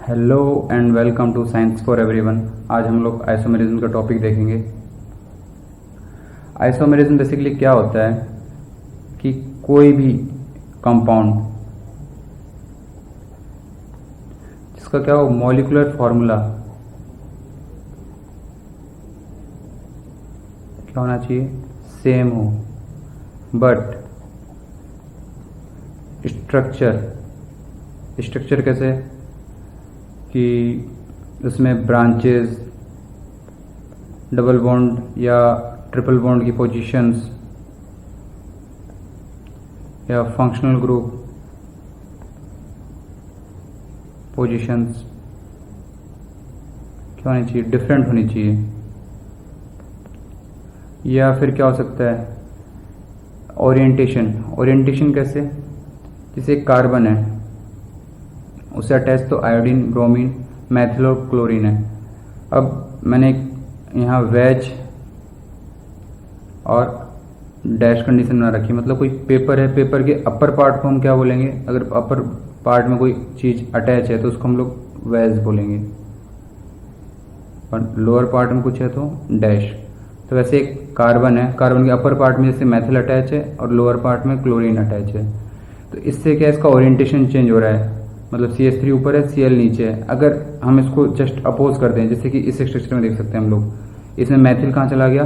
Hello and welcome to science for everyone. आज हम लोग आइसोमेरिज्म का टॉपिक देखेंगे। आइसोमेरिज्म बेसिकली क्या होता है कि कोई भी कंपाउंड जिसका क्या हो मॉलिक्यूलर फॉर्मूला क्या होना चाहिए, सेम हो, बट स्ट्रक्चर कैसे कि उसमें ब्रांचेस, डबल बॉन्ड या ट्रिपल बॉन्ड की पोजीशंस या फंक्शनल ग्रुप पोजीशंस क्या होनी चाहिए, डिफरेंट होनी चाहिए। या फिर क्या हो सकता है ओरिएंटेशन कैसे, जैसे कार्बन है उसे अटैच तो आयोडीन, ब्रोमीन, मैथिल और क्लोरीन है। अब मैंने यहाँ वेज और डैश कंडीशन बना रखी, मतलब कोई पेपर है, पेपर के अपर पार्ट को हम क्या बोलेंगे, अगर अपर पार्ट में कोई चीज अटैच है तो उसको हम लोग वेज बोलेंगे, और लोअर पार्ट में कुछ है तो डैश। तो वैसे एक कार्बन है, कार्बन के अपर पार्ट में जैसे मैथिल अटैच है और लोअर पार्ट में क्लोरीन अटैच है, तो इससे क्या इसका ओरिएंटेशन चेंज हो रहा है, मतलब CH3 ऊपर है, Cl नीचे है। अगर हम इसको जस्ट अपोज करते हैं, जैसे कि इस स्ट्रक्चर में देख सकते हैं हम लोग, इसमें मैथिल कहाँ चला गया,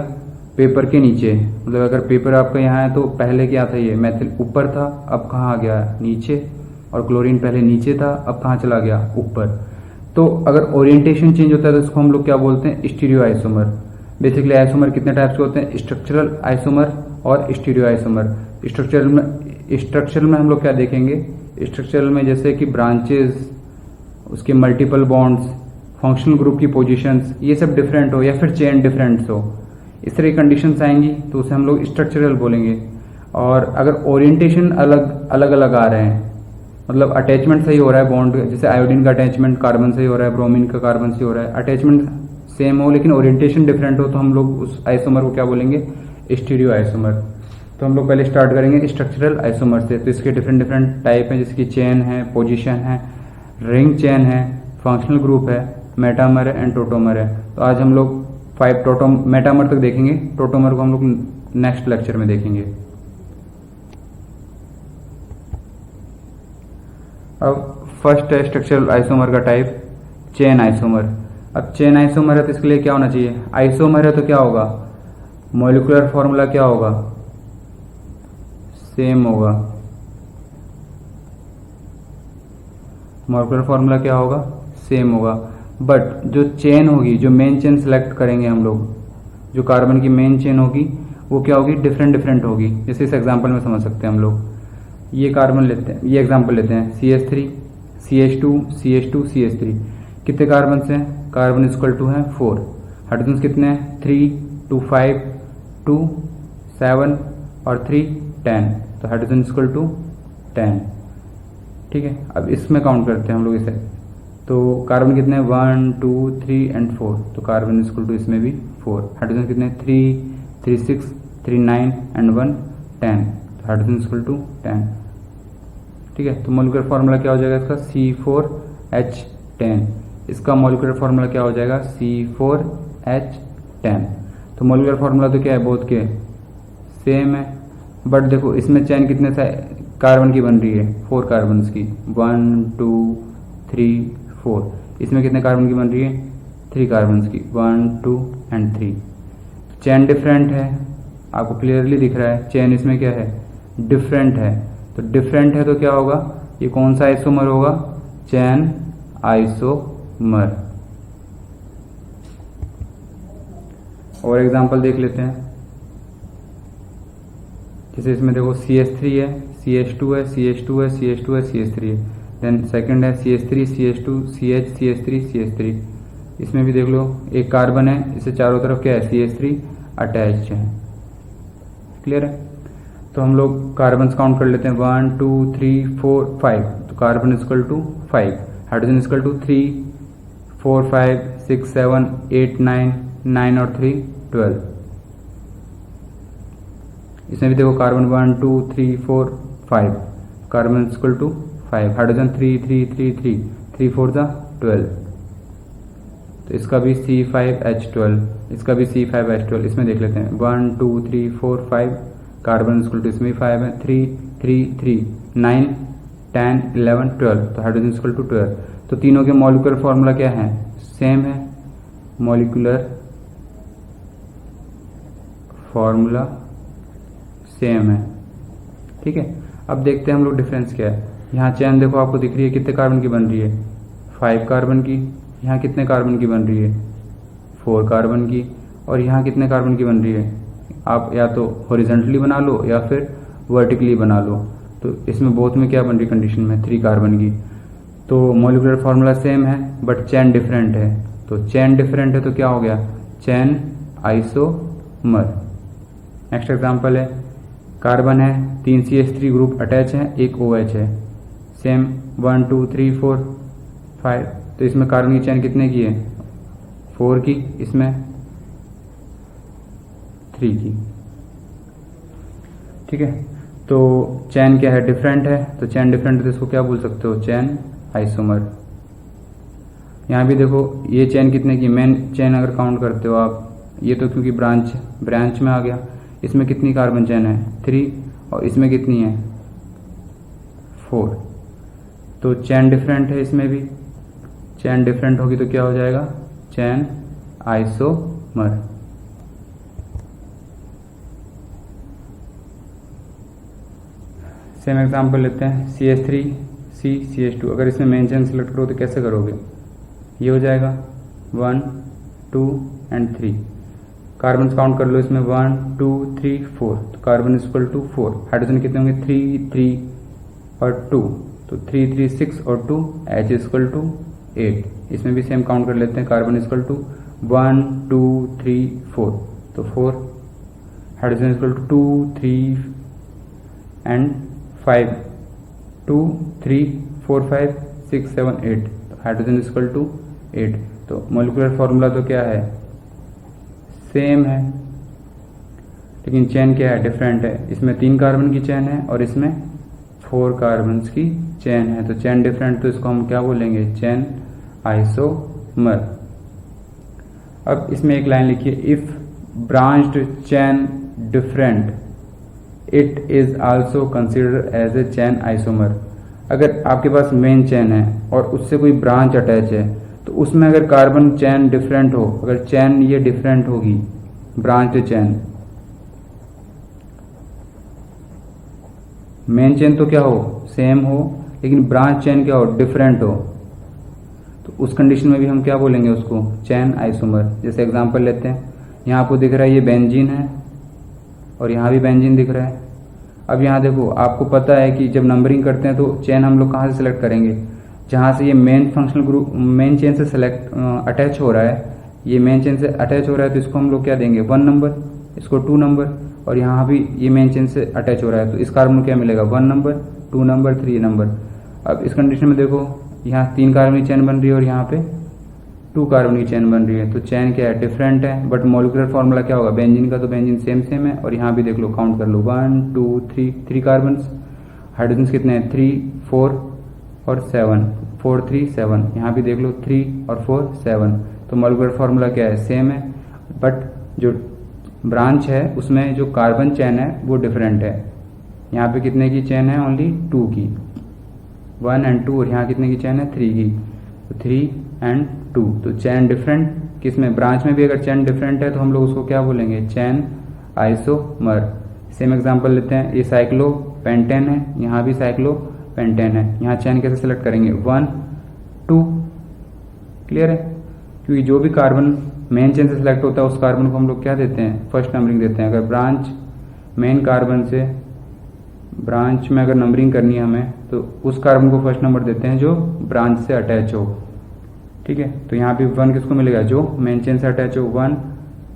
पेपर के नीचे। मतलब अगर पेपर आपका यहाँ है तो पहले क्या था, ये मैथिल ऊपर था, अब कहाँ आ गया, नीचे, और क्लोरीन पहले नीचे था, अब कहाँ चला गया, ऊपर। तो अगर ओरिएंटेशन चेंज होता है तो इसको हम लोग क्या बोलते हैं, स्टीरियो आइसोमर। बेसिकली आइसोमर कितने टाइप्स के होते हैं, स्ट्रक्चरल आइसोमर और स्टीरियो आइसोमर। स्ट्रक्चरल में हम लोग क्या देखेंगे, स्ट्रक्चरल में जैसे कि ब्रांचेस, उसके मल्टीपल बॉन्ड्स, फंक्शनल ग्रुप की पोजीशंस, ये सब डिफरेंट हो, या फिर चेन डिफरेंट्स हो, इस तरह की कंडीशंस आएंगी तो उसे हम लोग स्ट्रक्चरल बोलेंगे। और अगर ओरिएंटेशन अलग अलग आ रहे हैं, मतलब अटैचमेंट सही हो रहा है बॉन्ड, जैसे आयोडीन का अटैचमेंट कार्बन से हो रहा है, ब्रोमीन का कार्बन से हो रहा है, अटैचमेंट सेम हो लेकिन ओरिएंटेशन डिफरेंट हो, तो हम लोग उस आइसोमर को क्या बोलेंगे, स्टीरियो आइसोमर। तो हम लोग पहले स्टार्ट करेंगे स्ट्रक्चरल आइसोमर से। तो इसके डिफरेंट टाइप हैं, जैसे कि चेन है, पोजीशन है, रिंग चेन है, फंक्शनल ग्रुप है, मेटामर है एंड टोटोमर है। तो आज हम लोग 5 मेटामर तक देखेंगे, टोटोमर को हम लोग नेक्स्ट लेक्चर में देखेंगे। अब फर्स्ट है स्ट्रक्चरल आइसोमर का टाइप, चेन आइसोमर। अब चेन आइसोमर है तो इसके लिए क्या होना चाहिए, आइसोमर है तो क्या होगा, मॉलिक्यूलर फॉर्मूला क्या होगा, सेम होगा। मॉलिक्यूलर फॉर्मूला क्या होगा, सेम होगा। बट जो चेन होगी, जो मेन चेन सिलेक्ट करेंगे हम लोग, जो कार्बन की मेन चेन होगी वो क्या होगी, डिफरेंट होगी। जैसे इस एग्जांपल में समझ सकते हैं हम लोग, ये कार्बन लेते हैं, ये एग्जांपल लेते हैं, CH3 CH2 CH2 CH3। कितने कार्बन हैं, कार्बन इक्वल टू है 4, हाइड्रोजन कितने हैं, 3 2 5 2 7 और 3 10, तो हाइड्रोजन इक्वल टू 10। ठीक है, अब इसमें काउंट करते हैं हम लोग इसे, तो कार्बन कितने 1 2 3 एंड 4, तो कार्बन इक्वल टू इसमें भी 4। हाइड्रोजन कितने 3 3 6 3 9 एंड 1 10, तो हाइड्रोजन इक्वल टू 10। ठीक है, तो मॉलिक्यूलर फार्मूला क्या हो जाएगा इसका, C4H10। इसका मॉलिक्यूलर फार्मूला क्या हो जाएगा, C4H10। तो मॉलिक्यूलर फार्मूला तो क्या है, बोथ के सेम है, बट देखो इसमें चेन कितने कार्बन की बन रही है, 4 कार्बन की, 1 2 3 4। इसमें कितने कार्बन की बन रही है, 3 कार्बन की, 1 2 एंड 3। चेन डिफरेंट है, आपको क्लियरली दिख रहा है, चेन इसमें क्या है, डिफरेंट है। तो डिफरेंट है तो क्या होगा, ये कौन सा आइसोमर होगा, चेन आइसोमर। और एग्जांपल देख लेते हैं, जैसे इसमें देखो CH3 है, CH2 है, CH2 है, CH2 है, CH3 है, देन सेकंड है CH3 CH2 CH CH3 CH3। इसमें भी देख लो, एक कार्बन है, इसे चारों तरफ क्या है, CH3 अटैच है। क्लियर है, तो हम लोग कार्बन काउंट कर लेते हैं, 1 2 3 4 5, तो carbon equal to 5, hydrogen equal to 3 4 5 6 7 8 9 9 और 3 12। इसमें भी देखो carbon 1 2 3 4 5, carbon equal to 5, hydrogen 3 3 3 3 3 4 जा 12, तो इसका भी C5H12, इसका भी C5H12। इसमें देख लेते हैं 1 2 3 4 5 कार्बन इक्वल टू इसमें 5 है, 3 3 3 9 10 11 12, तो हाइड्रोजन इक्वल टू 12। तो तीनों के मॉलिक्यूलर फॉर्मूला क्या है, सेम है, मॉलिक्यूलर फॉर्मूला सेम है। ठीक है, अब देखते हैं हम लोग डिफरेंस क्या है। यहाँ चैन देखो आपको दिख रही है, कितने कार्बन की बन रही है, 5 कार्बन की। यहाँ कितने कार्बन की बन रही है, 4 कार्बन की। और यहाँ कितने कार्बन की बन रही है, आप या तो हॉरिजॉन्टली बना लो या फिर वर्टिकली बना लो। तो इसमें बोथ में क्या बन रही कंडीशन में, 3 कार्बन की। तो मॉलिक्यूलर फॉर्मूला सेम है बट चैन डिफरेंट है। तो चैन डिफरेंट है तो क्या हो गया, चैन आइसोमर। नेक्स्ट एग्जांपल है, कार्बन है, 3 CH3 ग्रुप अटैच है, 1 OH है, सेम 1 2 3 4 5। तो इसमें कार्बन की चैन कितने की है, 4 की, इसमें 3 की। ठीक है, तो चैन क्या है, डिफरेंट है। तो चैन डिफरेंट है तो इसको क्या बोल सकते हो, चैन आइसोमर। यहाँ भी देखो ये चैन कितने की, मेन चैन अगर काउंट करते हो आप, ये तो क्योंकि ब्रांच में आ गया, इसमें कितनी कार्बन चैन है, 3, और इसमें कितनी है, 4। तो चैन डिफरेंट है, इसमें भी चैन डिफरेंट होगी तो क्या हो जाएगा, चैन आइसोमर। सेम एग्जांपल लेते हैं, CH3C CH2। अगर इसमें मेन चैन सेलेक्ट करो तो कैसे करोगे, ये हो जाएगा 1 2 एंड 3। कार्बन काउंट कर लो, इसमें 1 2 3 4, तो कार्बन इक्वल टू 4। हाइड्रोजन कितने होंगे, 3 3 और 2, तो 3 3 6 और 2, H इक्वल टू 8। इसमें भी सेम काउंट कर लेते हैं, कार्बन इक्वल टू 1 2 3 4, तो 4। हाइड्रोजन इक्वल टू 2 3 एंड 5, 2 3 4 5 6 7 8, तो हाइड्रोजन इक्वल टू 8। तो मॉलिक्यूलर फॉर्मूला तो क्या है, सेम है, लेकिन चेन क्या है, डिफरेंट है। इसमें 3 कार्बन की चेन है और इसमें 4 कार्बन की चेन है। तो चेन डिफरेंट, तो इसको हम क्या बोलेंगे, चेन आइसोमर। अब इसमें एक लाइन लिखिए, if branched chain different it is also considered as a chain isomer. अगर आपके पास मेन चेन है और उससे कोई ब्रांच अटैच है, तो उसमें अगर कार्बन चेन डिफरेंट हो, अगर चेन ये डिफरेंट होगी, ब्रांच चेन, मेन चेन तो क्या हो, सेम हो, लेकिन ब्रांच चेन क्या हो, डिफरेंट हो, तो उस कंडीशन में भी हम क्या बोलेंगे उसको, चेन आइसोमर। जैसे एग्जांपल लेते हैं, यहाँ आपको दिख रहा है ये बेंजीन है और यहाँ भी बेंजीन दिख रहा है। अब यहाँ देखो, आपको पता है कि जब नंबरिंग करते हैं तो चेन हम लोग कहाँ से सिलेक्ट करेंगे, जहाँ से ये main functional group main chain से सेलेक्ट अटैच हो रहा है, ये मेन चेन से अटैच हो रहा है, तो इसको हम लोग क्या देंगे, 1 नंबर, इसको 2 नंबर। और यहाँ भी ये मेन चेन से अटैच हो रहा है, तो इस कार्बन को क्या मिलेगा, 1 नंबर 2 नंबर 3 नंबर। अब इस कंडीशन में देखो, यहाँ 3 कार्बन की चेन बन रही है और यहाँ पे 2 कार्बन की चेन बन रही है, तो चेन क्या है, डिफरेंट है, बट मॉलिक्यूलर फॉर्मूला क्या होगा, बेंजीन का, तो बेंजीन सेम है। और यहाँ भी देख लो, काउंट कर लो, 1 2 3 कार्बन। हाइड्रोजन कितने हैं, 3 4 और 7, 4 3 7। यहाँ भी देख लो, 3 और 4 7। तो मॉलिक्यूलर फॉर्मूला क्या है, सेम है, बट जो ब्रांच है उसमें जो कार्बन चेन है वो डिफरेंट है। यहाँ पे कितने की चेन है, ओनली 2 की, 1 एंड 2। और यहाँ कितने की चेन है, 3 की, तो 3 एंड 2। तो चेन डिफरेंट, किसमें, ब्रांच में भी अगर चेन डिफरेंट है तो हम लोग उसको क्या बोलेंगे, चेन आइसोमर। सेम एग्जांपल लेते हैं, ये साइक्लोपेंटेन है, यहाँ भी साइक्लोपेंटेन है। यहाँ चेन कैसे सेलेक्ट करेंगे, 1 2, क्लियर है, क्योंकि जो भी कार्बन मेन चेन से सिलेक्ट होता है उस कार्बन को हम लोग क्या देते हैं, फर्स्ट नंबरिंग देते हैं। अगर ब्रांच मेन कार्बन से ब्रांच में अगर नंबरिंग करनी है हमें, तो उस कार्बन को फर्स्ट नंबर देते हैं जो ब्रांच से अटैच हो। ठीक है, तो यहाँ पे 1 किसको मिलेगा, जो मेन चेन से अटैच हो, 1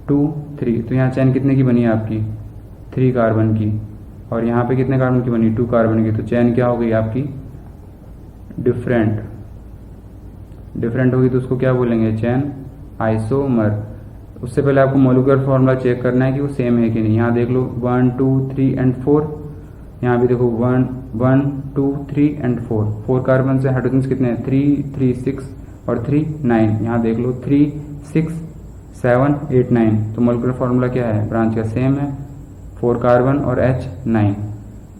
2 3। तो यहाँ चेन कितने की बनी है आपकी, 3 कार्बन की, और यहाँ पे कितने कार्बन की बनी, 2 कार्बन की। तो चेन क्या हो गई आपकी, डिफरेंट होगी, तो उसको क्या बोलेंगे, चेन आइसोमर। उससे पहले आपको मॉलिक्यूलर फॉर्मूला चेक करना है कि वो सेम है कि नहीं। यहाँ देख लो, 1 2 3 एंड 4। यहाँ भी देखो, 1 1 2 3 एंड 4 कार्बन से हाइड्रोजन कितने हैं, 3 3 6 और 3 9, यहाँ देख लो 3 6 7 8 9, तो मोलिकुलर फार्मूला क्या है, ब्रांच का सेम है, 4 कार्बन और H 9,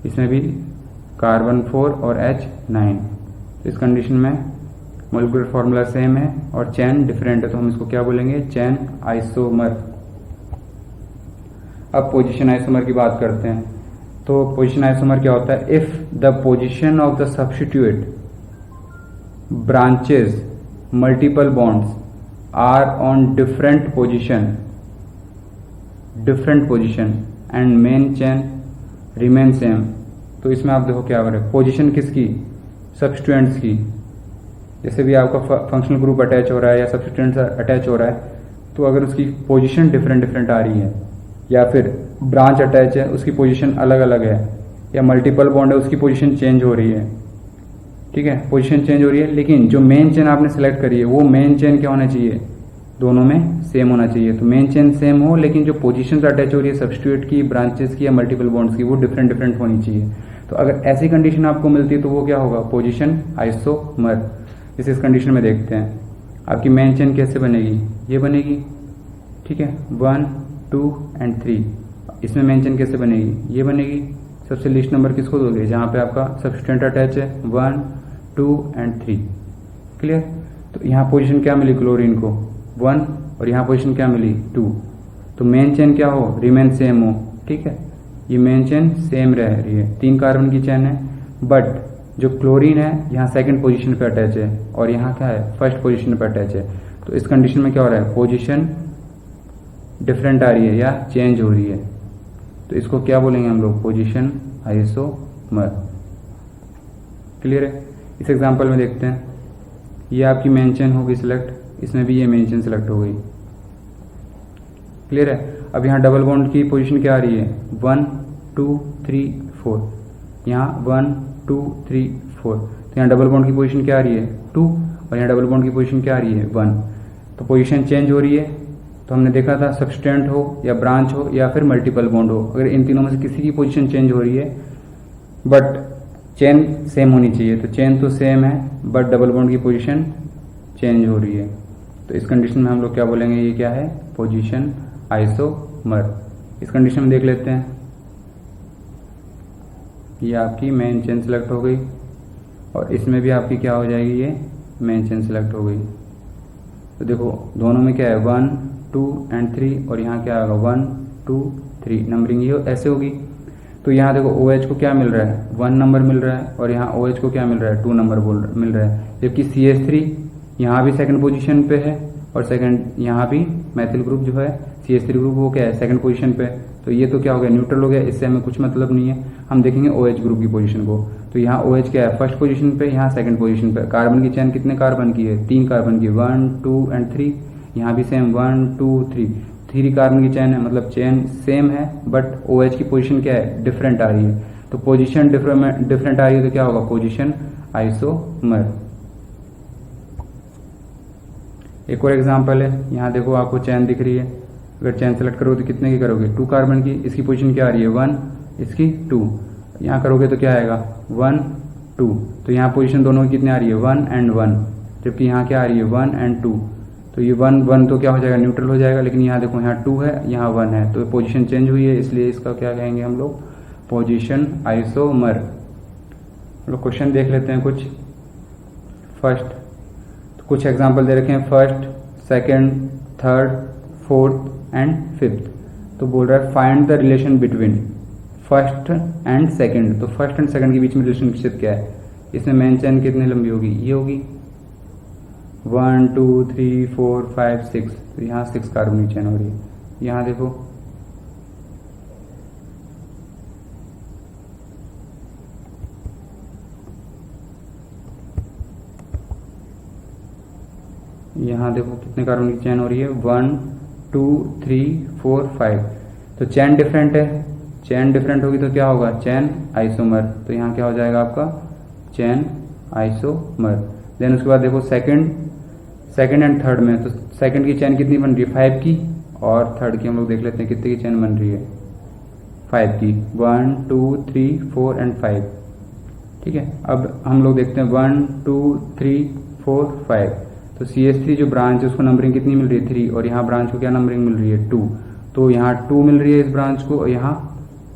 इसमें भी कार्बन 4 और H 9। तो इस कंडीशन में मोलिकुलर फार्मूला सेम है और चेन डिफरेंट है, तो हम इसको क्या बोलेंगे, चेन आइसोमर। अब पोजीशन आइसोमर की बात करते हैं। तो पोजीशन आइसोमर क्या होता है, if the position of the substitute branches multiple bonds are on different position and main chain remain same. तो इसमें आप देखो क्या हो रहा है, पोजीशन किसकी, सब्स्टिट्यूएंट्स की। जैसे भी आपका फंक्शनल ग्रुप अटैच हो रहा है या सब्स्टिट्यूएंट्स अटैच हो रहा है, तो अगर उसकी पोजीशन डिफरेंट आ रही है, या फिर ब्रांच अटैच है उसकी पोजीशन अलग अलग है, या मल्टीपल बॉन्ड है उसकी पोजीशन चेंज हो रही है, ठीक है, पोजीशन चेंज हो रही है, लेकिन जो मेन चेन आपने सेलेक्ट करी है वो मेन चेन क्या होना चाहिए, दोनों में सेम होना चाहिए। तो मेन चेन सेम हो, लेकिन जो पोजीशन अटैच हो रही है सब्स्टिट्यूट की, ब्रांचेस की या मल्टीपल बॉन्ड्स की, वो डिफरेंट होनी चाहिए। तो अगर ऐसी कंडीशन आपको मिलती है तो वो क्या होगा, पोजीशन आइसोमर। इस कंडीशन में देखते हैं आपकी मेन चेन कैसे बनेगी, ये बनेगी, ठीक है, 1 2 एंड 3। इसमें मेन चेन कैसे बनेगी, ये बनेगी। सबसे लीस्ट नंबर किसको दोगे, जहां पे आपका सब्स्टिट्यूएंट अटैच है, 1 2 एंड 3। क्लियर। तो यहाँ पोजीशन क्या मिली क्लोरीन को, 1, और यहाँ पोजीशन क्या मिली, 2। तो मेन चेन क्या हो, रिमेन सेम हो, ठीक है, ये मेन चेन सेम रह रही है, 3 कार्बन की चेन है, बट जो क्लोरीन है यहाँ सेकंड पोजीशन पे अटैच है और यहाँ क्या है, फर्स्ट पोजीशन पे अटैच है। तो इस कंडीशन में क्या हो रहा है, पोजीशन डिफरेंट आ रही है या चेंज हो रही है, तो इसको क्या बोलेंगे हम लोग, पोजीशन आइसोमर। क्लियर है। इस एग्जांपल में देखते हैं, ये आपकी मेन चेन होगी सिलेक्ट, इसमें भी ये मेन चेन सिलेक्ट हो गई। क्लियर है। अब यहाँ डबल बॉन्ड की पोजीशन क्या आ रही है, 1 2 3 4, यहाँ 1 2 3 4, तो यहाँ डबल बॉन्ड की पोजीशन क्या आ रही है, 2, और यहाँ डबल बॉन्ड की पोजीशन क्या आ रही है, 1। तो पोजीशन चेंज हो रही है। तो हमने देखा था सब्स्टिट्यूएंट हो या ब्रांच हो या फिर मल्टीपल बॉन्ड हो, अगर इन तीनों में से किसी की पोजीशन चेंज हो रही है बट चेन सेम होनी चाहिए। तो चेन तो सेम है बट डबल बॉन्ड की पोजीशन चेंज हो रही है, तो इस कंडीशन में हम लोग क्या बोलेंगे, ये क्या है, पोजीशन आइसोमर। इस कंडीशन में देख लेते हैं, ये आपकी मेन चेन सेलेक्ट हो गई और इसमें भी आपकी क्या हो जाएगी, ये मेन चेन सेलेक्ट हो गई। तो देखो दोनों में क्या है, 1 2 एंड 3, और यहाँ क्या आएगा, 1 2 3, नंबरिंग ये ऐसे होगी। तो यहाँ देखो OH को क्या मिल रहा है, 1 नंबर मिल रहा है, और यहाँ OH को क्या मिल रहा है, 2 नंबर मिल रहा है। जबकि CH3 यहाँ भी सेकंड पोजीशन पे है, और सेकंड यहाँ भी मैथिल ग्रुप जो है CH3 ग्रुप वो क्या है, सेकंड पोजीशन पे। तो ये तो क्या हो गया, न्यूट्रल हो गया, इससे हमें कुछ मतलब नहीं है। हम देखेंगे OH ग्रुप की पोजीशन को, तो यहाँ OH क्या है, फर्स्ट पोजीशन पे, यहाँ सेकंड पोजीशन पे। कार्बन की चेन कितने कार्बन की है, 3 कार्बन की, 1 2 एंड 3। यहाँ भी सेम 1 2 3 कार्बन की चेन है, मतलब चेन सेम है बट OH की पोजीशन क्या है, डिफरेंट आ रही है। तो पोजीशन डिफरेंट आ रही है तो क्या होगा, पोजीशन आइसोमर। एक और एग्जांपल है, यहाँ देखो आपको चेन दिख रही है, अगर चेन सेलेक्ट करोगे तो कितने की करोगे, 2 कार्बन की, इसकी पोजीशन क्या आ रही है, 1, इसकी 2। यहाँ करोगे तो क्या आएगा, 1 2, तो यहाँ पोजीशन दोनों की कितने आ रही है, 1 एंड 1, जबकि यहाँ क्या आ रही है, 1 एंड 2। तो ये 1 1 तो क्या हो जाएगा, न्यूट्रल हो जाएगा, लेकिन यहाँ देखो यहाँ 2 है, यहाँ 1 है, तो पोजीशन चेंज हुई है, इसलिए इसका क्या कहेंगे हम लोग, पोजीशन आइसोमर। लोग क्वेश्चन देख लेते हैं कुछ। फर्स्ट, तो कुछ एग्जांपल दे रखे हैं, first, second, third, fourth and fifth. तो बोल रहा है find the relation between first and second. तो फर्स्ट एंड सेकंड के बीच में रिलेशनशिप क्या है, इसमें मेन चेन कितनी लंबी होगी, ये होगी 1 2 3 4 5 6। तो यहाँ 6 कार्बन की चेन हो रही है। यहाँ देखो यहाँ देखो कितने कार्बन की चेन हो रही है, 1 2 3 4 5। तो चेन डिफरेंट है, चेन डिफरेंट होगी तो क्या होगा, चेन आइसोमर। तो यहाँ क्या हो जाएगा आपका, चेन आइसोमर। देन उसके बाद देखो सेकंड एंड थर्ड में, तो सेकंड की चेन कितनी बन रही है, 5 की, और थर्ड की हम लोग देख लेते हैं कितने की चेन बन रही है, 5 की, 1 2 3 4 एंड 5। ठीक है। अब हम लोग देखते हैं 1 2 3 4 5। तो CH3 जो ब्रांच है उसको नंबरिंग कितनी मिल रही है 3, और यहाँ ब्रांच को क्या नंबरिंग मिल रही है 2। तो यहाँ 2 मिल रही है इस ब्रांच को और यहाँ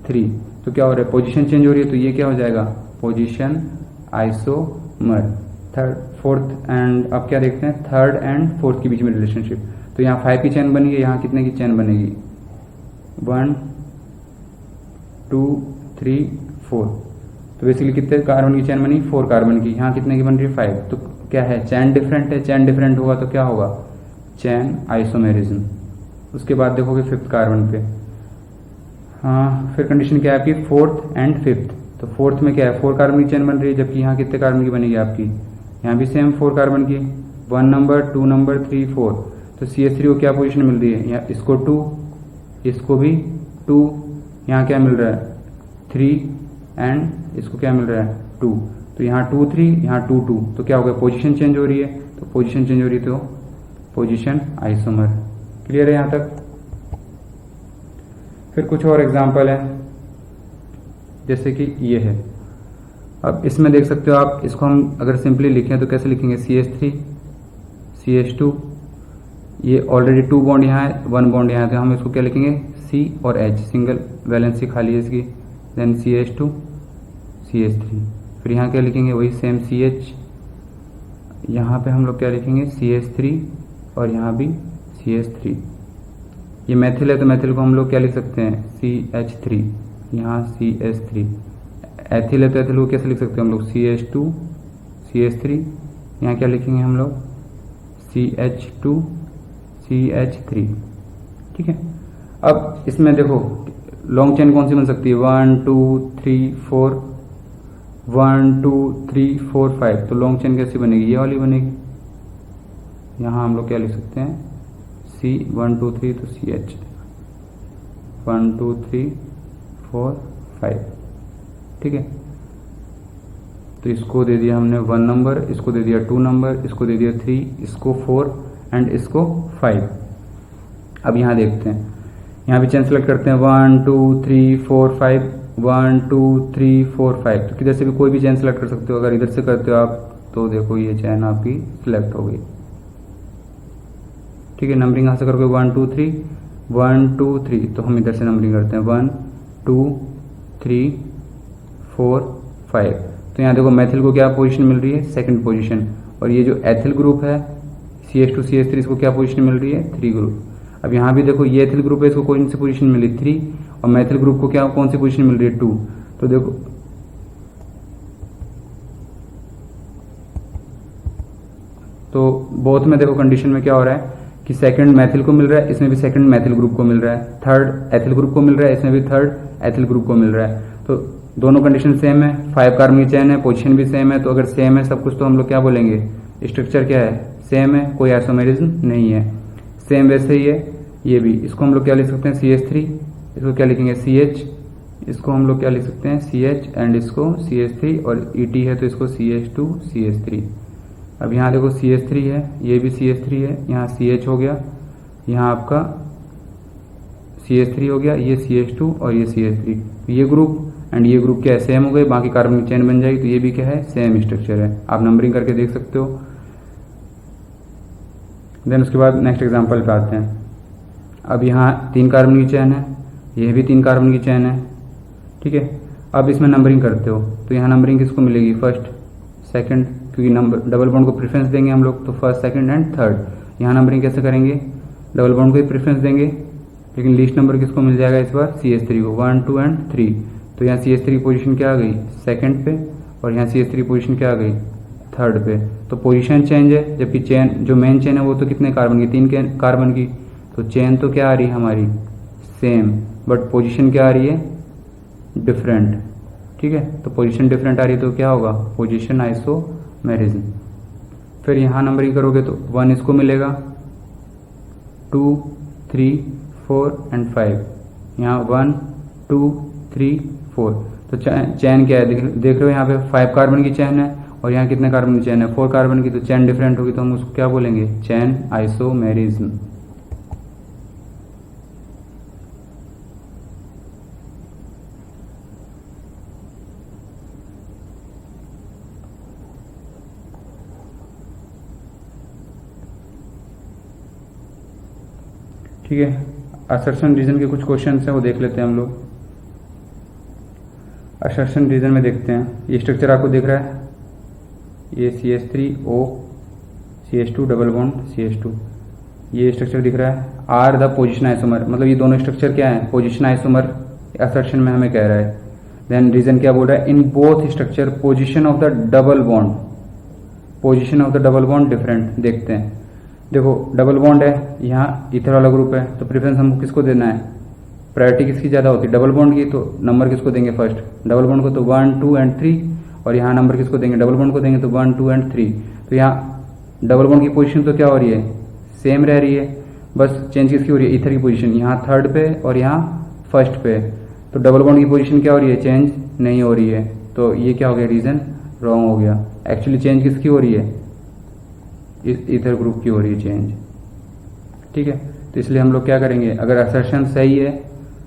3। तो क्या हो रहा है, पोजीशन चेंज हो रही है, तो ये क्या हो जाएगा, position isomer. Third fourth and अब क्या देखते हैं, थर्ड एंड फोर्थ के बीच में रिलेशनशिप। तो यहाँ 5 की चेन बनेगी, यहाँ कितने की चेन बनेगी, 1 2 3 4। तो बेसिकली कितने कार्बन की चेन बनी, 4 कार्बन की। यहाँ कितने की बन रही है, 5। तो क्या है, चेन डिफरेंट है, चेन डिफरेंट होगा तो क्या होगा, चेन आइसोमेरिज्म। उसके बाद देखोगे 5th कार्बन पे, हाँ फिर कंडीशन क्या है आपकी, 4th एंड 5th। तो 4th में क्या है, 4 कार्बन की चेन बन रही है, जबकि यहाँ कितने कार्बन की बनेगी आपकी, यहाँ भी सेम 4 कार्बन की, 1 नंबर 2 नंबर 3 4। तो CH3 को क्या पोजीशन मिल रही है, यहाँ इसको 2, इसको भी 2, यहाँ क्या मिल रहा है 3 एंड इसको क्या मिल रहा है 2। तो यहाँ 2 3, यहाँ 2 2। तो क्या हो गया, पोजीशन चेंज हो रही है। तो पोजीशन चेंज हो रही है तो पोजीशन आइसोमर। क्लियर है यहाँ तक। फिर कुछ और एग्जाम्पल है, जैसे कि ये है। अब इसमें देख सकते हो आप, इसको हम अगर सिंपली लिखें तो कैसे लिखेंगे, CH3 CH2, ये ऑलरेडी 2 बॉन्ड यहाँ है, 1 बॉन्ड यहाँ है, तो हम इसको क्या लिखेंगे, C और H, सिंगल वैलेंसी खाली है इसकी। देन CH2 CH3, फिर यहाँ क्या लिखेंगे, वही सेम CH, यहाँ पे हम लोग क्या लिखेंगे CH3 और यहाँ भी CH3। ये मैथिल है तो मैथिल को हम लोग क्या लिख सकते हैं, CH3, यहाँ CH3। एथिल है तो एथिल को कैसे लिख सकते हैं हम लोग, CH2 CH3, यहाँ क्या लिखेंगे हम लोग, CH2 CH3। ठीक है। अब इसमें देखो लॉन्ग चेन कौन सी बन सकती है, 1 2 3 4, 1 2 3 4 5। तो लॉन्ग चेन कैसी बनेगी, ये वाली बनेगी। यहाँ हम लोग क्या लिख सकते हैं, C 1 2 3, तो CH 1 2 3 4 5। ठीक है। तो इसको दे दिया हमने 1 नंबर, इसको दे दिया 2 नंबर, इसको दे दिया 3, इसको 4 एंड इसको 5। अब यहाँ देखते हैं, यहाँ भी चेन सेलेक्ट करते हैं, 1 2 3 4 5, 1 2 3 4 5। तो किधर से भी कोई भी चेन सेलेक्ट कर सकते हो। अगर इधर से करते हो आप तो देखो ये चेन आपकी सिलेक्ट हो गई। ठीक है। नंबरिंग यहाँ से करोगे 1 2 3 1 2 3, तो हम इधर से नंबरिंग करते हैं 1 2 3 4 5। तो यहाँ देखो मैथिल को क्या पोजीशन मिल रही है, सेकंड पोजीशन। और ये जो एथिल ग्रुप है CH2 CH3, इसको क्या पोजीशन मिल रही है, 3 ग्रुप। अब यहाँ भी देखो ये एथिल ग्रुप है, इसको कौन सी पोजीशन मिली 3, और मैथिल ग्रुप को क्या कौन सी पोजीशन मिल रही है 2। तो देखो तो बोथ में देखो कंडीशन में क्या हो रहा है कि सेकंड मैथिल को मिल रहा है, इसमें भी सेकंड मैथिल ग्रुप को मिल रहा है, थर्ड एथिल ग्रुप को मिल रहा है, इसमें भी थर्ड एथिल ग्रुप को मिल रहा है। तो दोनों कंडीशन सेम है, 5 कार्बन की चेन है, पोजीशन भी सेम है। तो अगर सेम है सब कुछ तो हम लोग क्या बोलेंगे, स्ट्रक्चर क्या है, सेम है, कोई आइसोमेरिज्म नहीं है। सेम वैसे ही है ये भी। इसको हम लोग क्या लिख सकते हैं, CH3, इसको क्या लिखेंगे CH, इसको हम लोग क्या लिख सकते हैं CH एंड इसको CH3, और ET है तो इसको CH2 CH3। अब यहाँ देखो CH3 है, ये भी CH3 है, यहाँ CH हो गया, यहाँ आपका CH3 हो गया, ये CH2 और ये CH3। ये ग्रुप एंड ये ग्रुप क्या है, सेम हो गए, बाकी कार्बन की चेन बन जाएगी। तो ये भी क्या है, सेम स्ट्रक्चर है। आप नंबरिंग करके देख सकते हो। देन उसके बाद नेक्स्ट एग्जांपल पे आते हैं। अब यहाँ 3 कार्बन की चेन है, ये भी 3 कार्बन की चेन है। ठीक है। अब इसमें नंबरिंग करते हो तो यहाँ नंबरिंग किसको मिलेगी, फर्स्ट सेकंड, क्योंकि नंबर डबल बॉन्ड को प्रेफरेंस देंगे हम लोग, तो फर्स्ट सेकंड एंड थर्ड। यहाँ नंबरिंग कैसे करेंगे, डबल बॉन्ड को ही प्रेफरेंस देंगे, लेकिन लीस्ट नंबर किसको मिल जाएगा इस बार, CH3 को, 1 2 एंड 3। तो यहाँ CH3 पोजीशन क्या आ गई, सेकंड पे, और यहाँ CH3 पोजीशन क्या आ गई, थर्ड पे। तो पोजीशन चेंज है, जबकि चेन जो मेन चेन है वो तो कितने कार्बन की, 3 कार्बन की। तो चेन तो क्या आ रही है हमारी, सेम, बट पोजीशन क्या आ रही है, डिफरेंट। ठीक है। तो पोजीशन डिफरेंट आ रही है तो क्या होगा, पोजीशन आइसोमेरिज्म। फिर यहाँ नंबरिंग करोगे तो 1 इसको मिलेगा, 2 3 4 एंड 5। यहाँ 1 2 3 4। तो चैन क्या है, देख रहे हो यहाँ पे 5 कार्बन की चैन है, और यहाँ कितने कार्बन की चैन है, 4 कार्बन की। तो चैन डिफरेंट होगी तो हम उसको क्या बोलेंगे, चैन आइसोमेरिज्म। ठीक है, असर्शन रीजन के कुछ क्वेश्चन हैं वो देख लेते हैं हम लोग। असर्शन रीजन में देखते हैं, ये स्ट्रक्चर आपको दिख रहा है, ये CH3O CH2 double bond CH2, ये स्ट्रक्चर दिख रहा है। आर द पोजिशन आइसोमर, मतलब ये दोनों स्ट्रक्चर क्या है, पोजिशन आइसोमर असर्शन में हमें कह रहा है। देन रीजन क्या बोल रहा है, in both structure position of the double bond, position of the double bond different. देखते हैं, देखो डबल बॉन्ड है, यहाँ इथर वाला ग्रुप है, तो प्रेफरेंस हमको किसको देना है, प्रायोरिटी किसकी ज्यादा होती है, डबल बॉन्ड की, तो नंबर किसको देंगे फर्स्ट, डबल बॉन्ड को, तो 1 2 एंड 3, और यहाँ नंबर किसको देंगे, डबल बॉन्ड को देंगे, तो 1 2 एंड 3। तो यहाँ डबल बॉन्ड की पोजीशन तो क्या हो रही है, सेम रह रही है, बस चेंज किसकी हो रही है, इथर की पोजीशन, यहाँ थर्ड पे और यहाँ फर्स्ट पे। तो डबल बॉन्ड की पोजीशन क्या हो रही है, चेंज नहीं हो रही है, तो ये क्या हो गया, रीजन रॉन्ग हो गया। एक्चुअली चेंज किसकी हो रही है, इस इथर ग्रुप की हो रही है चेंज, ठीक है। तो इसलिए हम लोग क्या करेंगे, अगर असर्शन सही है,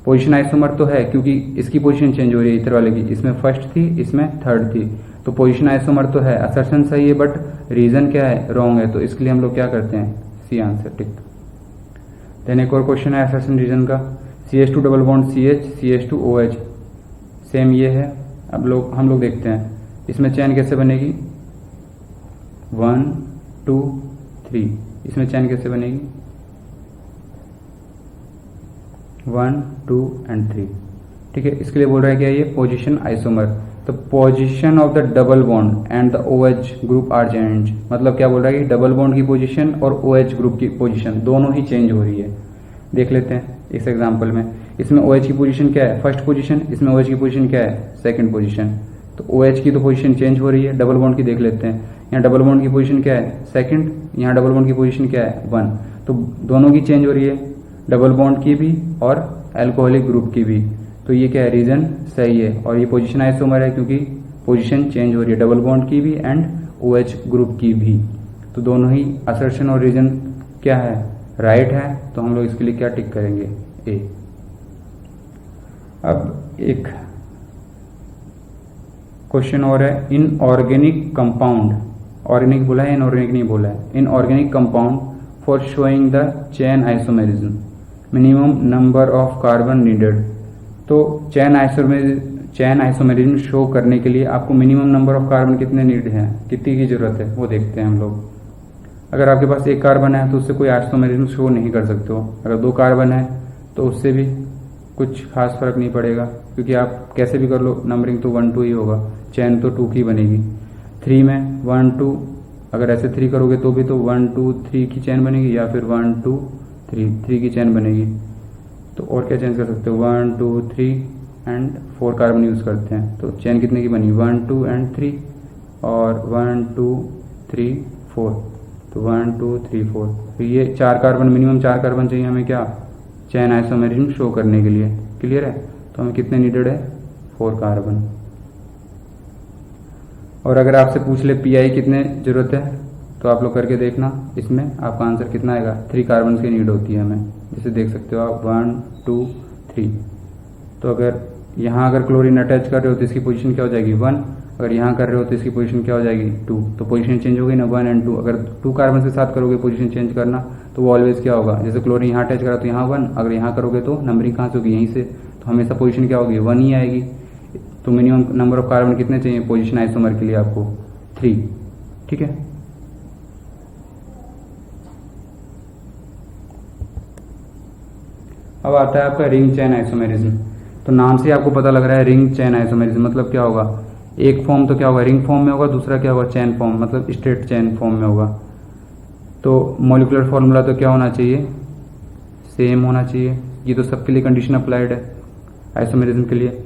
पोजीशन आइसोमर तो है क्योंकि इसकी पोजीशन चेंज हो रही है इथर वाले की, इसमें फर्स्ट थी इसमें थर्ड थी, तो पोजीशन आइसोमर तो है, असर्शन सही है, बट रीजन क्या है, रॉन्ग है, तो इसके लिए हम लोग क्या करते हैं, सी आंसर टिक। देन एक और क्वेश्चन है असर्शन रीजन का, CH2 double bond CH CH2 OH, same ये है। अब हम लोग देखते हैं इसमें चैन कैसे बनेगी, 1 2 3, इसमें चैन कैसे बनेगी, 1 2 एंड 3, ठीक है। इसके लिए बोल रहा है क्या, ये पोजीशन आइसोमर, तो position of the double bond and the OH group are change, मतलब क्या बोल रहा है कि डबल बॉन्ड की पोजीशन और OH ग्रुप की पोजीशन दोनों ही चेंज हो रही है। देख लेते हैं इस एग्जांपल में, इसमें OH की पोजीशन क्या है, फर्स्ट पोजीशन, इसमें OH की पोजीशन क्या है, सेकंड पोजीशन, तो OH की तो पोजीशन चेंज हो रही है। डबल बॉन्ड की देख लेते हैं, यहाँ डबल बॉन्ड की पोजीशन क्या है, सेकंड, यहाँ डबल बॉन्ड की पोजीशन क्या है, 1, तो दोनों की चेंज हो रही है, डबल बॉन्ड की भी और अल्कोहलिक ग्रुप की भी, तो ये क्या है, रीजन सही है। और ये पोजीशन आइसोमर है क्योंकि पोजीशन चेंज हो रही है, डबल बॉन्ड की भी एंड OH ग्रुप की भी, तो दोनों ही असर्शन और रीजन क्या है, राइट है, तो हम लोग इसके लिए क्या टिक करेंगे, ए। अब एक क्वेश्चन और है, इन ऑर्गेनिक कंपाउंड, ऑर्गेनिक बोला है, इनऑर्गेनिक नहीं बोला है, in organic compound for showing the chain isomerism minimum number of carbon needed, तो चेन आइसोमेरिज्म शो करने के लिए आपको मिनिमम नंबर ऑफ कार्बन कितने नीड है, कितनी की जरूरत है, वो देखते हैं हम लोग। अगर आपके पास एक कार्बन है तो उससे कोई आइसोमेरिज्म शो नहीं कर सकते हो, अगर 2 कार्बन है तो उससे भी कुछ खास फर्क नहीं पड़ेगा, क्योंकि आप कैसे भी कर लो नंबरिंग तो 1 2 ही होगा, चेन तो 2 की बनेगी। 3 में 1 2, अगर ऐसे 3 करोगे तो भी तो 1 2 3 की चेन बनेगी, या फिर 1 2 3 की चेन बनेगी। तो और क्या चेंज कर सकते हो, 1 2 3 एंड 4 कार्बन यूज करते हैं, तो चेन कितने की बनी, 1 2 एंड 3, और 1 2 3 4, तो 1 2 3 4, तो ये 4 कार्बन, मिनिमम 4 कार्बन चाहिए हमें क्या, चेन आइसोमेरिज्म शो करने के लिए। क्लियर है, तो हमें कितने नीडेड है, 4 कार्बन। और अगर आपसे पूछ ले पीआई कितने जरूरत है, तो आप लोग करके देखना, इसमें आपका आंसर कितना आएगा, 3 कार्बन की नीड होती है हमें, जैसे देख सकते हो आप 1 2 3। तो अगर यहाँ अगर क्लोरीन अटैच कर रहे हो तो इसकी पोजीशन क्या हो जाएगी, 1, अगर यहाँ कर रहे हो तो इसकी पोजीशन क्या हो जाएगी, 2, तो पोजीशन चेंज हो गई ना, 1 एंड 2। अगर 2 कार्बन के साथ करोगे पोजीशन चेंज करना, तो वो ऑलवेज क्या होगा, जैसे क्लोरीन यहाँ अटैच करा तो यहाँ 1, अगर यहाँ करोगे तो नंबरिंग कहाँ से होगी, यहीं से, तो हमेशा पोजीशन क्या होगी, 1 ही आएगी। तो मिनिमम नंबर ऑफ कार्बन कितने चाहिए पोजीशन आइसोमर के लिए आपको, 3, ठीक है। अब आता है आपका रिंग चेन आइसोमेरिज्म, तो नाम से आपको पता लग रहा है रिंग चेन आइसोमेरिज्म मतलब क्या होगा, एक फॉर्म तो क्या होगा, रिंग फॉर्म में होगा, दूसरा क्या होगा, चेन फॉर्म, मतलब स्ट्रेट चेन फॉर्म में होगा। तो मॉलिक्यूलर फॉर्मूला तो क्या होना चाहिए, सेम होना चाहिए, ये तो सबके लिए कंडीशन अप्लाइड है आइसोमेरिज्म के लिए।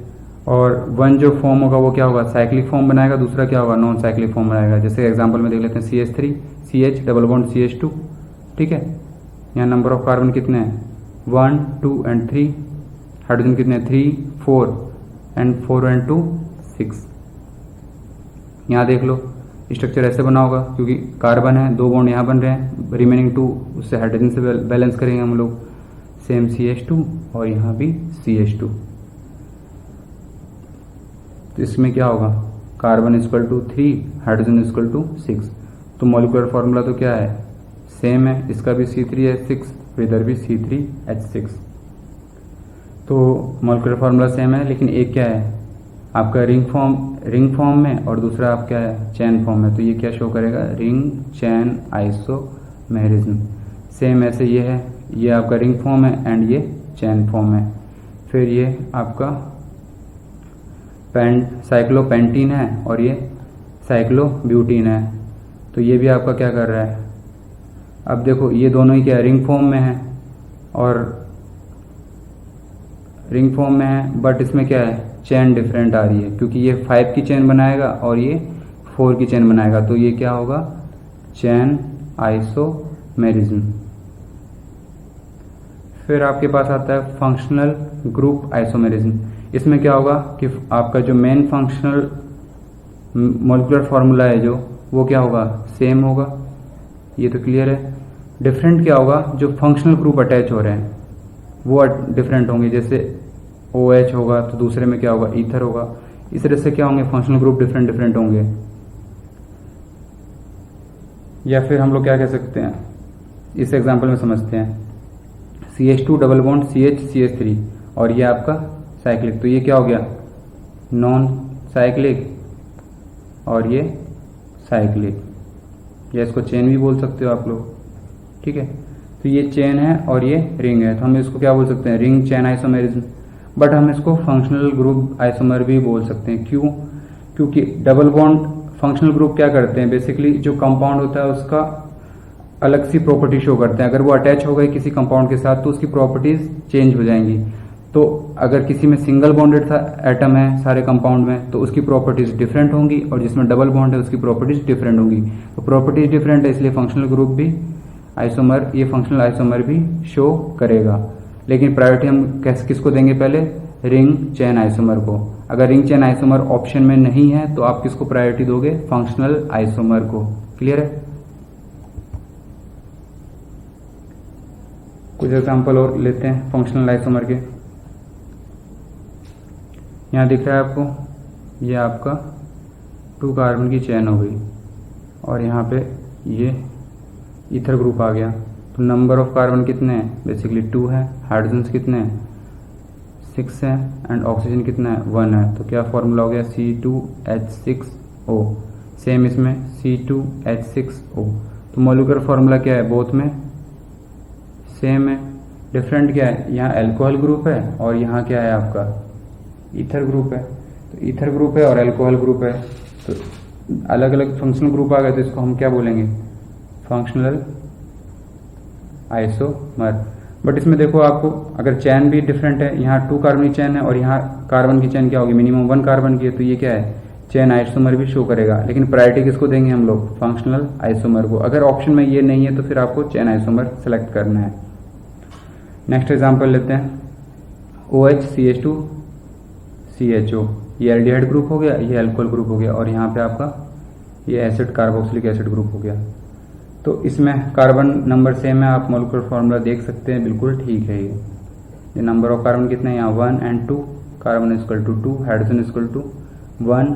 और वन जो फॉर्म होगा वो क्या होगा, साइक्लिक फॉर्म बनाएगा, दूसरा क्या होगा, नॉन साइक्लिक फॉर्म बनाएगा। जैसे एग्जांपल में देख लेते हैं CH3 CH double bond CH2, ठीक है। यहाँ नंबर ऑफ कार्बन कितने हैं, 1 2 एंड 3, हाइड्रोजन कितने, 3 4 एंड 4 एंड 2 6। यहाँ देख लो स्ट्रक्चर ऐसे बना होगा, क्योंकि कार्बन है, 2 बॉन्ड यहाँ बन रहे हैं, रिमेनिंग 2 उससे हाइड्रोजन से बैलेंस करेंगे हम लोग, सेम CH2 और यहाँ भी CH2। तो इसमें क्या होगा, carbon equal to 3, hydrogen equal to 6। तो मॉलिक्यूलर फॉर्मूला तो क्या है, सेम है, इसका भी C3 है 6 और इधर भी C3H6। तो मॉलिक्यूलर फार्मूला सेम है, लेकिन एक क्या है आपका रिंग फॉर्म में और दूसरा आप क्या है चैन फॉर्म में। तो ये क्या शो करेगा, रिंग चैन आइसोमेरिज्म। सेम ऐसे ये है, ये आपका रिंग फॉर्म है एंड ये चैन फॉर्म है। फिर ये आपका साइक्लोपेंटीन है और ये साइक्लोब्यूटीन है। तो ये भी आपका क्या कर रहा है, अब देखो ये दोनों ही क्या रिंग फॉर्म में है और रिंग फॉर्म में है, बट इसमें क्या है चेन डिफरेंट आ रही है, क्योंकि ये 5 की चेन बनाएगा और ये 4 की चेन बनाएगा। तो ये क्या होगा, चेन आइसोमेरिज्म। फिर आपके पास आता है फंक्शनल ग्रुप आइसोमेरिज्म। इसमें क्या होगा कि आपका जो मेन फंक्शनल मॉलिक्यूलर फार्मूला है जो वो क्या होगा, सेम होगा, ये तो क्लियर है। डिफरेंट क्या होगा, जो फंक्शनल ग्रुप अटैच हो रहे हैं वो डिफरेंट होंगे। जैसे OH होगा तो दूसरे में क्या होगा, ईथर होगा। इस तरह से क्या होंगे, फंक्शनल ग्रुप डिफरेंट होंगे। या फिर हम लोग क्या कह सकते हैं, इस एग्जांपल में समझते हैं, CH2 डबल बॉन्ड CH3 और ये आपका साइक्लिक। तो ये क्या हो गया, नॉन साइक्लिक और ये साइक्लिक, या इसको चेन भी बोल सकते हो आप लोग, ठीक है। तो ये चेन है और ये रिंग है, तो हम इसको क्या बोल सकते हैं, रिंग चेन आइसोमेरिज्म। बट हम इसको फंक्शनल ग्रुप आइसोमर भी बोल सकते हैं। क्यों, क्योंकि डबल बॉन्ड फंक्शनल ग्रुप क्या करते हैं, बेसिकली जो कंपाउंड होता है उसका अलग सी प्रॉपर्टी शो करते हैं। अगर वो अटैच हो गए किसी कंपाउंड के साथ तो उसकी प्रॉपर्टीज चेंज हो जाएंगी। तो अगर किसी में सिंगल बॉन्डेड था एटम है सारे कंपाउंड में तो उसकी प्रॉपर्टीज डिफरेंट होंगी, और जिसमें डबल बॉन्ड है उसकी प्रॉपर्टीज डिफरेंट होंगी। तो प्रॉपर्टीज डिफरेंट है इसलिए फंक्शनल ग्रुप भी आइसोमर, ये फंक्शनल आइसोमर भी शो करेगा। लेकिन प्रायोरिटी हम किसको देंगे, पहले रिंग चेन आइसोमर को। अगर रिंग चेन आइसोमर ऑप्शन में नहीं है तो आप किसको प्रायोरिटी दोगे, फंक्शनल आइसोमर को। क्लियर है। कुछ एग्जांपल और लेते हैं फंक्शनल आइसोमर के। यहाँ दिख रहा है आपको, ये आपका 2 कार्बन की चेन हो गई और यहाँ पे ये ईथर ग्रुप आ गया। तो नंबर ऑफ कार्बन कितने हैं, बेसिकली 2 है। हाइड्रोजन कितने हैं, 6 है। एंड ऑक्सीजन कितना है, 1 है। तो क्या फॉर्मूला हो गया, C2H6O। सेम इसमें C2H6O। तो मॉलिक्यूलर फार्मूला क्या है, बोथ में सेम है। डिफरेंट क्या है, यहाँ अल्कोहल ग्रुप है और यहाँ क्या है आपका ईथर ग्रुप है। तो ईथर ग्रुप है और अल्कोहल ग्रुप है, तो अलग अलग फंक्शनल ग्रुप आ गए, तो इसको हम क्या बोलेंगे, फंक्शनल आइसोमर। बट इसमें देखो आपको अगर चैन भी डिफरेंट है, यहाँ 2 कार्बन की चैन है और यहाँ कार्बन की चैन क्या होगी, मिनिमम 1 कार्बन की है, तो ये क्या है, चैन आइसोमर भी शो करेगा। लेकिन प्रायोरिटी किसको देंगे हम लोग, फंक्शनल आइसोमर को। अगर ऑप्शन में ये नहीं है तो फिर आपको चैन आइसोमर सेलेक्ट करना है। नेक्स्ट एग्जांपल लेते हैं, OH CH2 CHO। ये एल्डिहाइड ग्रुप हो गया, ये अल्कोहल ग्रुप हो गया, और यहाँ पे आपका ये एसिड कार्बोक्सिलिक एसिड ग्रुप हो गया। तो इसमें कार्बन नंबर सेम है, आप मॉलिक्यूलर फार्मूला देख सकते हैं, बिल्कुल ठीक है। ये नंबर ऑफ कार्बन कितने हैं, यहाँ 1 and 2। Carbon equal to 2, hydrogen equal to 1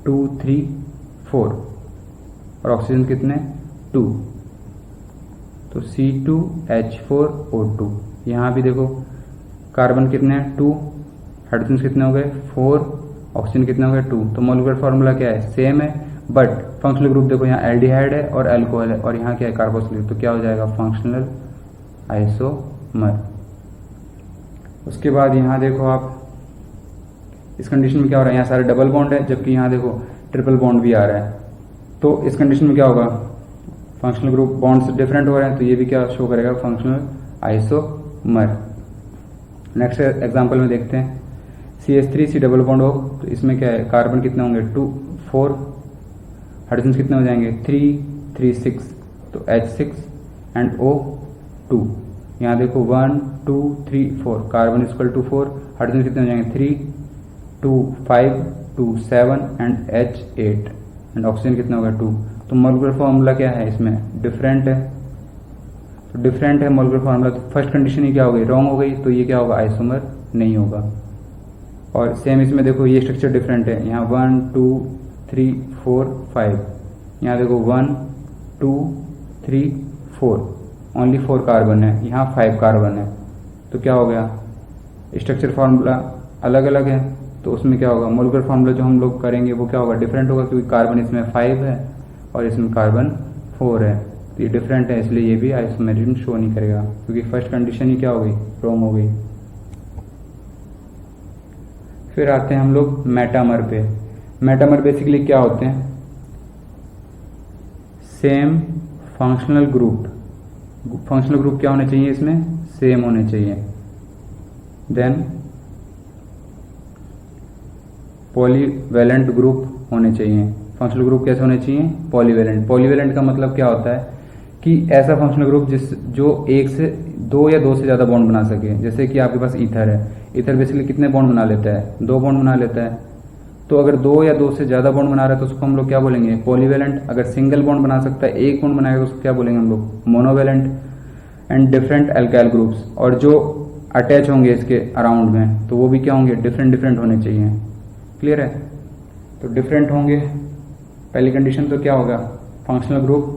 2 3 4 और ऑक्सीजन कितने 2। तो C2H4O2। यहाँ भी देखो कार्बन कितने हैं 2, हाइड्रोजन कितने हो गए 4, ऑक्सीजन कितने हो गए 2। तो मॉलिक्यूलर फार्मूला क्या है, सेम है, बट फंक्शनल ग्रुप देखो यहाँ एल्डिहाइड है और अल्कोहल है, और यहाँ क्या है कार्बोक्सिलिक। तो क्या हो जाएगा, फंक्शनल आइसोमर। उसके बाद यहाँ देखो आप इस कंडीशन में क्या हो रहा है, यहाँ सारे डबल बॉन्ड है, जबकि यहाँ देखो ट्रिपल बॉन्ड भी आ रहा है। तो इस कंडीशन में क्या होगा, फंक्शनल ग्रुप बॉन्ड्स डिफरेंट हो रहे हैं, तो ये भी क्या शो करेगा, फंक्शनल आइसोमर। नेक्स्ट एग्जांपल में देखते हैं, CH3C डबल बॉन्ड हो, तो इसमें क्या है, कार्बन कितने होंगे 2 4, हाइड्रोजन कितने हो जाएंगे 3 3 6, तो H6 एंड O2। यहाँ देखो 1 2 3 4, कार्बन इक्वल टू 4, हाइड्रोजन कितने हो जाएंगे 3 2 5 2 7 एंड H8 एंड ऑक्सीजन कितना होगा 2। तो मॉलिक्यूलर फार्मूला क्या है, इसमें डिफरेंट है। तो डिफरेंट है मॉलिक्यूलर फार्मूला, तो फर्स्ट कंडीशन ही क्या हो गई, रॉन्ग हो गई, तो ये क्या होगा, आइसोमर नहीं होगा। और सेम इसमें देखो ये स्ट्रक्चर डिफरेंट है, यहाँ 1 2 3 4 5, यहाँ देखो 1 2 3 4, ओनली 4 कार्बन है, यहाँ 5 कार्बन है, तो क्या हो गया, स्ट्रक्चर फार्मूला अलग अलग है, तो उसमें क्या होगा, मोलिकुलर फार्मूला जो हम लोग करेंगे वो क्या होगा, डिफरेंट होगा, क्योंकि कार्बन इसमें 5 है और इसमें कार्बन 4 है, तो ये डिफरेंट है, इसलिए ये भी आइसोमेरिज्म शो नहीं करेगा, क्योंकि फर्स्ट कंडीशन ही क्या हो गई, रॉन्ग हो गई। फिर आते हैं हम लोग मेटामर पे। मेटामर बेसिकली क्या होते हैं, same functional group. Functional group क्या होने चाहिए, इसमें सेम होने चाहिए। देन पॉलीवैलेंट ग्रुप होने चाहिए। फंक्शनल ग्रुप कैसे होने चाहिए, पॉलीवैलेंट। पॉलीवैलेंट का मतलब क्या होता है कि ऐसा फंक्शनल ग्रुप जो एक से 2 या 2 से ज्यादा बॉन्ड बना सके। जैसे कि आपके पास ईथर है, ईथर बेसिकली कितने बॉन्ड बना लेता है, 2 बॉन्ड बना लेता है। तो अगर 2 या 2 से ज्यादा बॉन्ड बना रहा है तो उसको हम लोग क्या बोलेंगे, पॉलीवैलेंट। अगर सिंगल बॉन्ड बना सकता है, 1 बॉन्ड बनाएगा, तो उसको क्या बोलेंगे हम लोग, monovalent. And different alkyl groups, और जो अटैच होंगे इसके अराउंड में, तो वो भी क्या होंगे, डिफरेंट डिफरेंट होने चाहिए। क्लियर है, तो डिफरेंट होंगे। पहली कंडीशन तो क्या होगा, फंक्शनल ग्रुप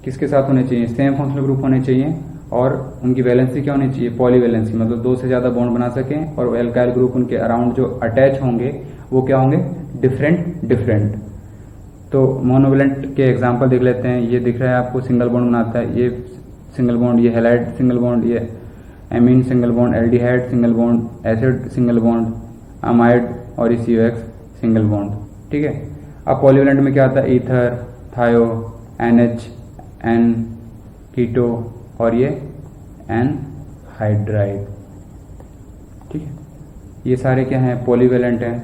किसके साथ होने चाहिए, सेम फंक्शनल ग्रुप होने चाहिए, और उनकी वैलेंसी क्या होनी चाहिए, पॉलीवैलेंसी, मतलब 2 से ज्यादा बॉन्ड बना सकें, और एल्काइल ग्रुप उनके अराउंड जो अटैच होंगे वो क्या होंगे, डिफरेंट डिफरेंट। तो मोनोवैलेंट के एग्जांपल देख लेते हैं। ये दिख रहा है आपको, सिंगल बॉन्ड बनाता है, ये सिंगल बॉन्ड, ये हैलाइड सिंगल बॉन्ड, ये amine single bond, aldehyde single bond, acid single bond, amide और ये COX सिंगल बॉन्ड। ठीक है, अब पॉलीवैलेंट में क्या आता है, ईथर, थायो, NH, N, कीटो और ये एनहाइड्राइड। ठीक है, ये सारे क्या हैं, पॉलीवैलेंट हैं।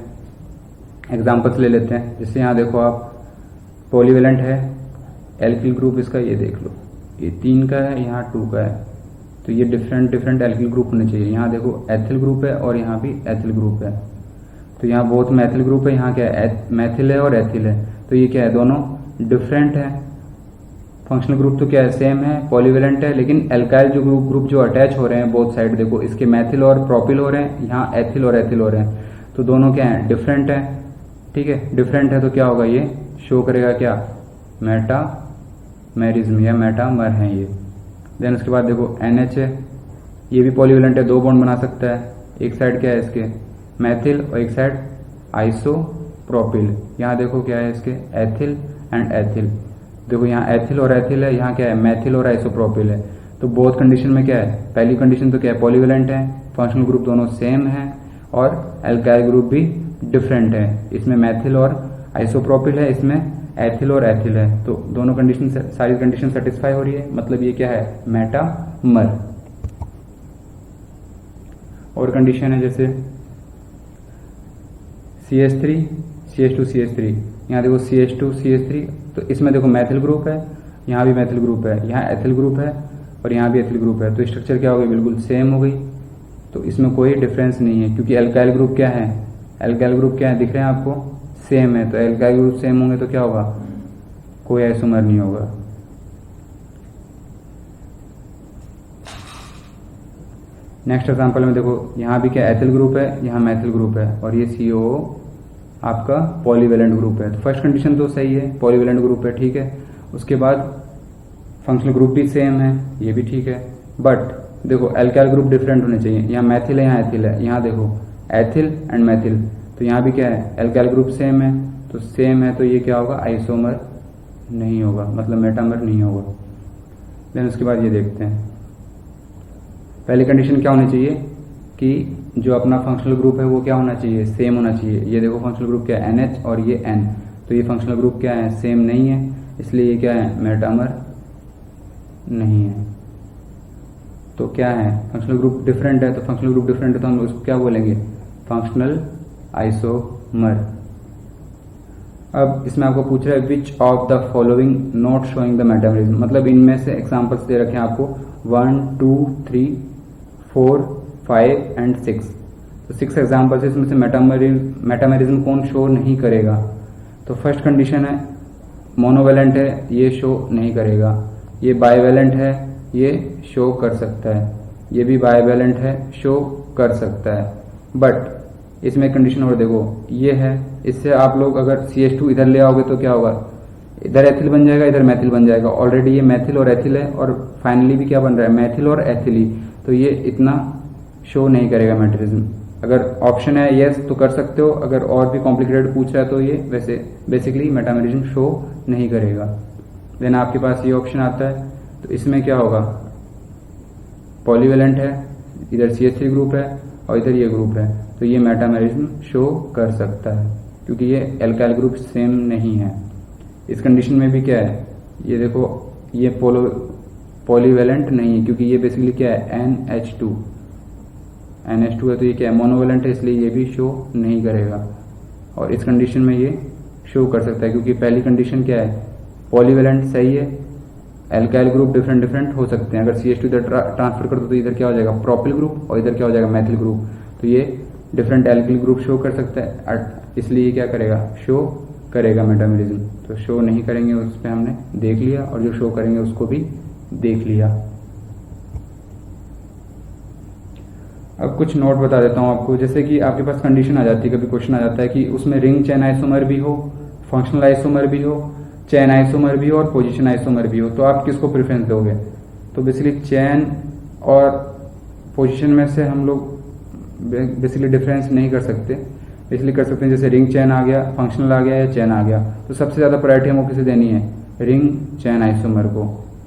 एग्जांपल्स ले लेते हैं। जैसे यहाँ देखो आप, पॉलीवैलेंट है, एल्किल ग्रुप इसका ये देख लो, ये 3 का है, यहाँ 2 का है, तो ये डिफरेंट डिफरेंट एल्किल ग्रुप होने चाहिए। यहाँ देखो एथिल ग्रुप है और यहाँ भी एथिल ग्रुप है, तो यहाँ बहुत मैथिल ग्रुप है, यहाँ क्या है, मैथिल है और एथिल है, तो ये क्या है, दोनों डिफरेंट है। फंक्शनल ग्रुप तो क्या है, सेम है, पॉलीवैलेंट है, लेकिन एल्काइल जो ग्रुप जो अटैच हो रहे हैं बोथ साइड, देखो इसके मैथिल और प्रोपिल हो रहे हैं, यहाँ एथिल और एथिल हो रहे हैं, तो दोनों क्या है, डिफरेंट है। ठीक है, डिफरेंट है तो क्या होगा, ये शो करेगा क्या, मेटामेरिज्म या मेटामर है ये। देन उसके बाद देखो NH है, ये भी पॉलीवैलेंट है, 2 बॉन्ड बना सकता है। एक साइड क्या है इसके, मैथिल, और एक साइड आइसोप्रोपिल। यहाँ देखो क्या है इसके, एथिल एंड एथिल। देखो यहाँ एथिल और एथिल है, यहाँ क्या है, मैथिल और आइसोप्रोपिल है। तो बोथ कंडीशन में क्या है, पहली कंडीशन तो क्या है, पॉलीवैलेंट है, फंक्शनल ग्रुप दोनों सेम है, और एल्काइल ग्रुप भी डिफरेंट है। इसमें मैथिल और आइसोप्रोपिल है, इसमें एथिल और एथिल है, तो दोनों कंडीशन, सारी कंडीशन सेटिस्फाई हो रही है, मतलब ये क्या है, मेटामर। और कंडीशन है जैसे CH3 CH2 CH3, यहाँ देखो CH2 CH3, तो इसमें देखो मैथिल ग्रुप है, यहाँ भी मैथिल ग्रुप है, यहाँ एथिल ग्रुप है और यहाँ भी एथिल ग्रुप है, तो स्ट्रक्चर क्या हो गई, बिल्कुल सेम हो गई। तो इसमें कोई डिफरेंस नहीं है, क्योंकि एल्काइल ग्रुप क्या है, एल्काइल ग्रुप क्या है, दिख रहे हैं आपको, सेम है। तो एल्काइल ग्रुप सेम होंगे तो क्या होगा, कोई आइसोमर नहीं होगा। नेक्स्ट एग्जांपल में देखो, यहाँ भी क्या एथिल ग्रुप है, यहाँ मैथिल ग्रुप है, और ये COO आपका पॉलीवैलेंट ग्रुप है। तो फर्स्ट कंडीशन तो सही है, पॉलीवैलेंट ग्रुप है, ठीक है। उसके बाद फंक्शनल ग्रुप भी सेम है, ये भी ठीक है। बट देखो एल्काइल ग्रुप डिफरेंट होने चाहिए, यहाँ मैथिल है, यहाँ एथिल है, यहाँ देखो एथिल एंड मैथिल, तो यहाँ भी क्या है, एल्काइल ग्रुप सेम है, तो सेम है, तो ये क्या होगा, आइसोमर नहीं होगा, मतलब मेटामर नहीं होगा। देन उसके बाद ये देखते हैं, पहली कंडीशन क्या होनी चाहिए कि जो अपना फंक्शनल ग्रुप है वो क्या होना चाहिए, सेम होना चाहिए। ये देखो फंक्शनल ग्रुप क्या है, NH और ये N, तो ये फंक्शनल ग्रुप क्या है, सेम नहीं है, इसलिए ये क्या है, मेटामर नहीं है। तो क्या है, फंक्शनल ग्रुप डिफरेंट है, तो फंक्शनल ग्रुप डिफरेंट है तो हम उसको क्या बोलेंगे, फंक्शनल आइसोमर। अब इसमें आपको पूछ रहा है which of the following not showing the metamerism, मतलब इनमें से एग्जांपल्स दे रखे हैं आपको 1 2 3 4 5 एंड 6। तो 6 एग्जांपल्स, इसमें से मेटामरिज्म कौन शो नहीं करेगा। तो फर्स्ट कंडीशन है मोनोवैलेंट है, ये शो नहीं करेगा। ये बाइवैलेंट है, ये शो कर सकता है। ये भी बाइवैलेंट है, शो कर सकता है। बट इसमें कंडीशन और देखो, ये है, इससे आप लोग अगर CH2 इधर ले आओगे तो क्या होगा, इधर एथिल बन जाएगा, इधर मैथिल बन जाएगा। ऑलरेडी ये मैथिल और एथिल है और फाइनली भी क्या बन रहा है, मैथिल और एथिली। तो ये इतना शो नहीं करेगा मेटामरिज्म। अगर ऑप्शन है यस तो कर सकते हो, अगर और भी कॉम्प्लिकेटेड पूछ रहा है तो ये वैसे बेसिकली मेटामरिज्म शो नहीं करेगा। देन आपके पास ये ऑप्शन आता है, तो इसमें क्या होगा, पॉलीवेलेंट है, इधर CH3 ग्रुप है और इधर ये ग्रुप है, तो ये मेटामरिज्म शो कर सकता है क्योंकि ये एल्काइल ग्रुप सेम नहीं है। इस कंडीशन में भी क्या है, ये देखो ये पॉलीवेलेंट नहीं है क्योंकि ये बेसिकली क्या है, NH2 है, तो ये क्या है, मोनोवेलेंट है, इसलिए ये भी शो नहीं करेगा। और इस कंडीशन में ये शो कर सकता है क्योंकि पहली कंडीशन क्या है, पॉलीवेलेंट सही है, एल्काइल ग्रुप डिफरेंट हो सकते हैं। अगर CH2 इधर ट्रांसफर कर दो तो इधर क्या हो जाएगा, प्रोपिल ग्रुप, और इधर क्या हो जाएगा, मैथिल ग्रुप। तो ये डिफरेंट एल्किल ग्रुप शो कर सकता है, इसलिए ये क्या करेगा, शो करेगा मेटामरिज्म। तो शो नहीं करेंगे उस पर हमने देख लिया, और जो शो करेंगे उसको भी देख लिया। अब कुछ नोट बता देता हूं आपको, जैसे कि आपके पास कंडीशन आ जाती है, कभी क्वेश्चन आ जाता है कि उसमें रिंग चेन आइसोमर भी हो, फंक्शनल आइसोमर भी हो, चेन आइसोमर भी हो और पोजीशन आइसोमर भी हो, तो आप किसको प्रेफरेंस दोगे। तो बेसिकली चेन और पोजीशन में से हम लोग बेसिकली डिफरेंस नहीं कर सकते, इसलिए कर सकते हैं जैसे रिंग चेन आ गया, फंक्शनल आ गया या चेन आ गया, तो सबसे ज्यादा प्रायोरिटी हमको किसे देनी है, रिंग चेन आइसोमर को।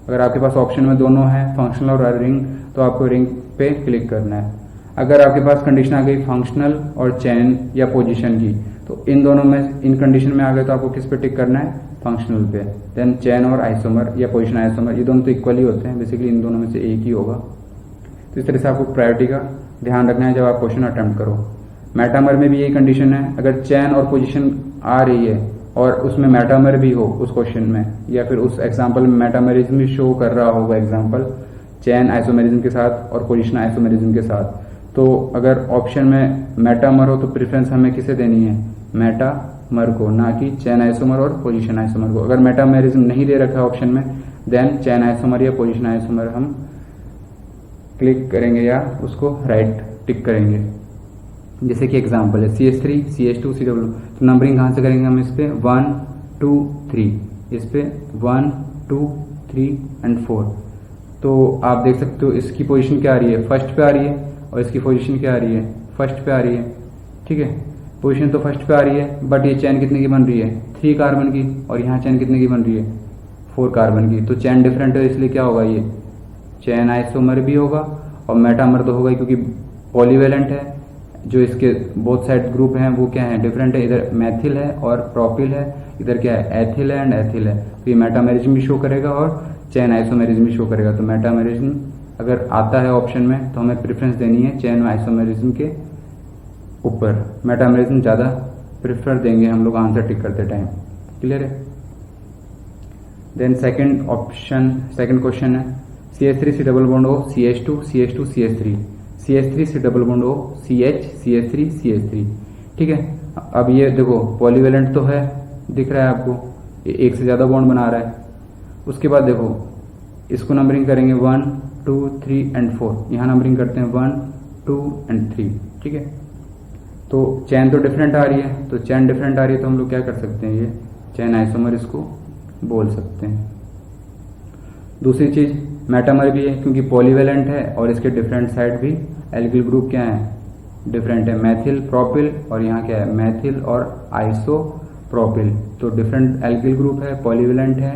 अगर आपके पास ऑप्शन में दोनों है, फंक्शनल और रिंग, तो आपको रिंग पे क्लिक करना है। अगर आपके पास कंडीशन आ गई फंक्शनल और चेन या पोजीशन की, तो इन दोनों में, इन कंडीशन में आ गए तो आपको किस पे टिक करना है, फंक्शनल पे। देन चेन और आइसोमर या पोजीशन आइसोमर, ये दोनों तो इक्वली होते हैं, बेसिकली इन दोनों में से एक ही होगा। तो इस तरह से आपको प्रायोरिटी का ध्यान रखना है जब आप क्वेश्चन अटेम्प्ट करो। मेटामर में भी यही कंडीशन है, अगर चेन और पोजीशन आ रही है और उसमें मेटामर भी हो उस क्वेश्चन में, या फिर उस एग्जाम्पल में मेटामरिज्म भी शो कर रहा होगा, एग्जाम्पल चेन आइसोमेरिज्म के साथ और पोजीशन आइसोमेरिज्म के साथ, तो अगर ऑप्शन में मेटामर हो तो प्रेफरेंस हमें किसे देनी है, मेटामर को, ना कि चेन आइसोमर और पोजीशन आइसोमर को। अगर मेटामरिज्म नहीं दे रखा है ऑप्शन में, देन चेन आइसोमर या पोजीशन आइसोमर हम क्लिक करेंगे या उसको राइट टिक करेंगे। जैसे कि एग्जांपल है CH3 CH2 CW, तो नंबरिंग कहां से करेंगे हम, इस पे 1 2 3, इस पे 1 2 3 एंड 4। तो आप देख सकते हो इसकी पोजीशन क्या आ रही है, फर्स्ट पे आ रही है, और इसकी पोजीशन क्या आ रही है, फर्स्ट पे आ रही है। ठीक है, पोजीशन तो फर्स्ट पे आ रही है, बट ये चेन कितने की बन रही है, 3 कार्बन की, और यहाँ चेन कितने की बन रही है, 4 कार्बन की। तो चेन डिफरेंट है, इसलिए क्या होगा, ये चेन आइसोमर भी होगा और मेटामर तो होगा क्योंकि पॉलीवेलेंट है। जो इसके बोथ साइड ग्रुप हैं वो क्या है, डिफरेंट है, इधर मैथिल है और प्रोपिल है, इधर क्या है, एथिल है एंड एथिल है। तो ये मेटामेरिज्म भी शो करेगा और चेन आइसोमेरिज्म भी शो करेगा। तो मेटामेरिज्म अगर आता है ऑप्शन में तो हमें प्रेफरेंस देनी है चेन आइसोमेरिज्म के ऊपर, मेटामेरिज्म ज्यादा प्रेफर देंगे हम लोग आंसर टिक करते टाइम। क्लियर है। Then second option, second question है CH3 C double bond O CH2 CH2 CH3, CH3 C double bond O CH CH3 CH3। ठीक है, अब ये देखो पॉलीवेलेंट तो है, दिख रहा है आपको, ये एक से ज्यादा बॉन्ड बना रहा है। उसके बाद देखो इसको नंबरिंग करेंगे 1 2 3 एंड 4, यहाँ नंबरिंग करते हैं 1 2 एंड 3। ठीक है, तो चैन तो डिफरेंट आ रही है, तो चैन डिफरेंट आ रही है तो हम लोग क्या कर सकते हैं, ये चैन आइसोमर इसको बोल सकते हैं। दूसरी चीज मेटामर भी है क्योंकि पॉलीवेलेंट है और इसके डिफरेंट साइड भी एल्किल ग्रुप क्या है, डिफरेंट है, मैथिल प्रोपिल, और यहाँ क्या है, मैथिल और आइसोप्रोपिल। तो डिफरेंट एल्किल ग्रुप है, पॉलीवेलेंट है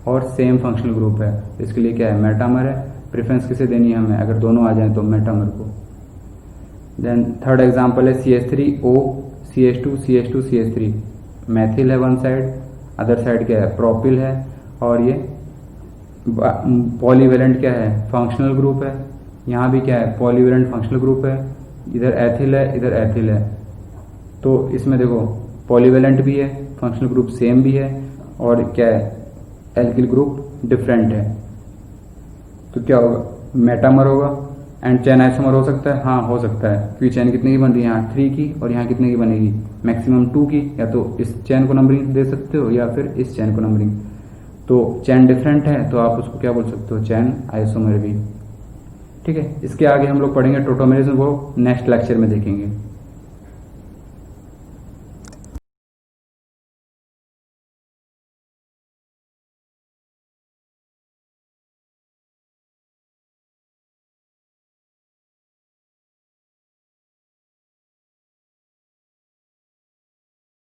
और सेम फंक्शनल ग्रुप है, इसके लिए क्या है, मेटामर है। प्रेफरेंस किसे देनी है हमें, अगर दोनों आ जाए तो मेटामर को। देन थर्ड एग्जांपल है CH3O CH2 CH2 CH3, Maithil है वन साइड, अदर साइड क्या है, प्रोपिल है, और ये पॉलीवेलेंट क्या है, फंक्शनल ग्रुप है। यहाँ भी क्या है, पॉलीवेलेंट फंक्शनल ग्रुप है, इधर एथिल है इधर एथिल है। तो इसमें देखो पॉलीवेलेंट भी है, फंक्शनल ग्रुप सेम भी है, और क्या है, एल्किल ग्रुप डिफरेंट है। तो क्या होगा, मेटामर होगा। एंड चैन आइसोमर हो सकता है, हाँ हो सकता है, क्योंकि चैन कितने की बन रही है, यहाँ 3 की, और यहाँ कितने की बनेगी, मैक्सिमम 2 की। या तो इस चैन को नंबरिंग दे सकते हो या फिर इस चैन को नंबरिंग। तो चैन डिफरेंट है तो आप उसको क्या बोल सकते हो, चैन आइसोमर भी। ठीक है, इसके आगे हम लोग पढ़ेंगे टोटोमेरिज्म, वो नेक्स्ट लेक्चर में देखेंगे।